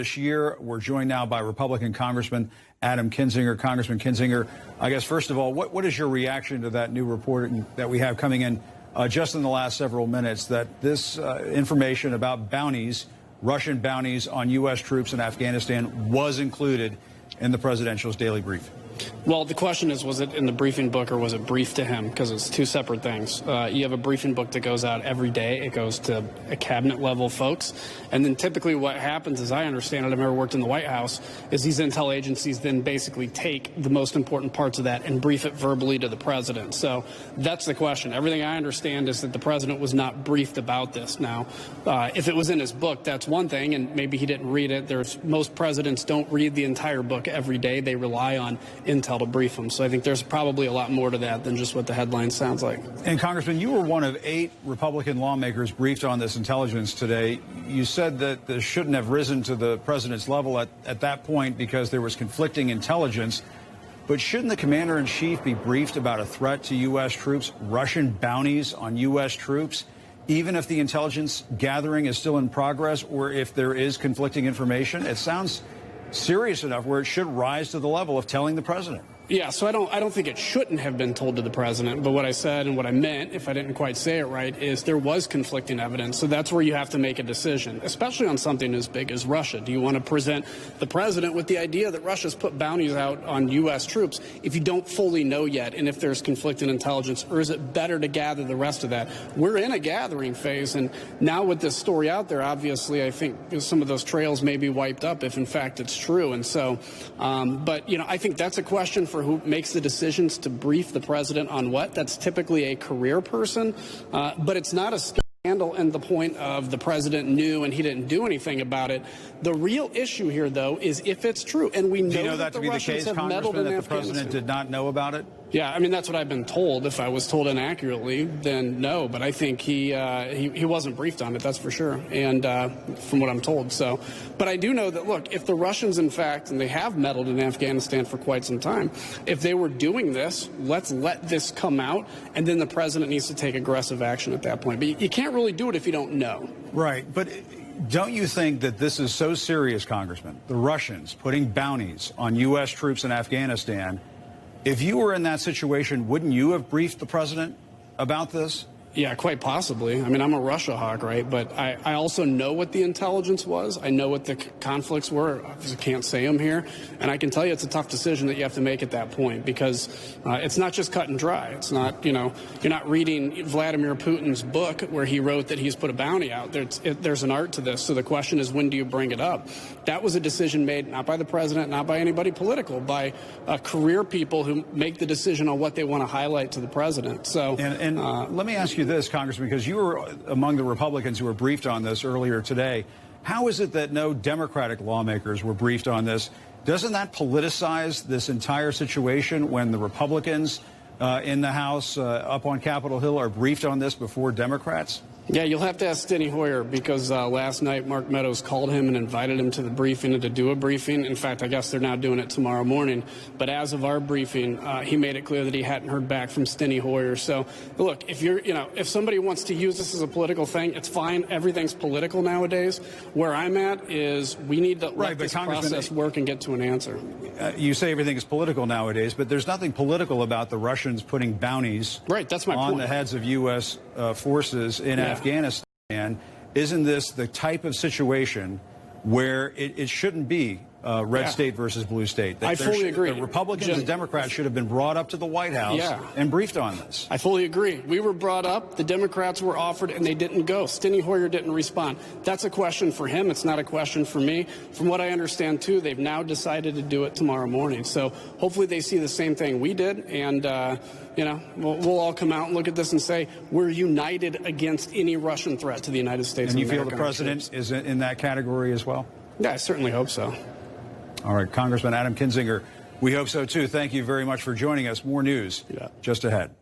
This year, we're joined now by Republican Congressman Adam Kinzinger. Congressman Kinzinger, I guess, first of all, what is your reaction to that new report that we have coming in just in the last several minutes, that this information about bounties, Russian bounties on U.S. troops in Afghanistan was included in the presidential's daily brief? Well, the question is, was it in the briefing book or was it briefed to him? Because it's two separate things. You have a briefing book that goes out every day. It goes to a cabinet level folks. And then typically what happens, as I understand it, I've never worked in the White House, is these intel agencies then basically take the most important parts of that and brief it verbally to the president. So that's the question. Everything I understand is that the president was not briefed about this. Now, if it was in his book, that's one thing, and maybe he didn't read it. Most presidents don't read the entire book every day. They rely on intel to brief them. So I think there's probably a lot more to that than just what the headline sounds like. And Congressman, you were one of 8 Republican lawmakers briefed on this intelligence today. You said that this shouldn't have risen to the president's level at that point because there was conflicting intelligence. But shouldn't the commander-in-chief be briefed about a threat to U.S. troops, Russian bounties on U.S. troops, even if the intelligence gathering is still in progress or if there is conflicting information? It sounds serious enough where it should rise to the level of telling the president. Yeah, so I don't think it shouldn't have been told to the president, but what I said and what I meant, if I didn't quite say it right, is there was conflicting evidence. So that's where you have to make a decision, especially on something as big as Russia. Do you want to present the president with the idea that Russia's put bounties out on U.S. troops if you don't fully know yet and if there's conflicting intelligence, or is it better to gather the rest of that? We're in a gathering phase, and now with this story out there, obviously, I think some of those trails may be wiped up if, in fact, it's true. And so, but, you know, I think that's a question for who makes the decisions to brief the president on what. That's typically a career person, but it's not a scandal and the point of the president knew and he didn't do anything about it. The real issue here, though, is if it's true, and we know, do you know that to be the case, Congressman, that the president did not know about it? Yeah, I mean, that's what I've been told. If I was told inaccurately, then no. But I think he wasn't briefed on it, that's for sure, and from what I'm told. So, but I do know that, look, if the Russians, in fact, and they have meddled in Afghanistan for quite some time, if they were doing this, let's let this come out, and then the president needs to take aggressive action at that point. But you can't really do it if you don't know. Right, but don't you think that this is so serious, Congressman, the Russians putting bounties on U.S. troops in Afghanistan? If you were in that situation, wouldn't you have briefed the president about this? Yeah, quite possibly. I mean, I'm a Russia hawk, right? But I also know what the intelligence was. I know what the conflicts were. I can't say them here. And I can tell you it's a tough decision that you have to make at that point, because it's not just cut and dry. It's not, you know, you're not reading Vladimir Putin's book where he wrote that he's put a bounty out. There's an art to this. So the question is, when do you bring it up? That was a decision made not by the president, not by anybody political, by career people who make the decision on what they want to highlight to the president. So, and let me ask you this, Congressman, because you were among the Republicans who were briefed on this earlier today. How is it that no Democratic lawmakers were briefed on this? Doesn't that politicize this entire situation when the Republicans in the House up on Capitol Hill are briefed on this before Democrats? Yeah, you'll have to ask Steny Hoyer, because last night Mark Meadows called him and invited him to the briefing and to do a briefing. In fact, I guess they're now doing it tomorrow morning. But as of our briefing, he made it clear that he hadn't heard back from Steny Hoyer. So, look, if somebody wants to use this as a political thing, it's fine. Everything's political nowadays. Where I'm at is we need to let this process work and get to an answer. You say everything is political nowadays, but there's nothing political about the Russians putting bounties that's my on point. the heads of U.S. Forces in Afghanistan. Isn't this the type of situation where it shouldn't be red state versus blue state? I fully agree. The Republicans and Democrats should have been brought up to the White House and briefed on this. I fully agree. We were brought up, the Democrats were offered, and they didn't go. Steny Hoyer didn't respond. That's a question for him. It's not a question for me. From what I understand, too, they've now decided to do it tomorrow morning. So hopefully they see the same thing we did, and we'll all come out and look at this and say we're united against any Russian threat to the United States. And you feel the president is in that category as well? Yeah, I certainly hope so. All right, Congressman Adam Kinzinger, we hope so, too. Thank you very much for joining us. More news just ahead.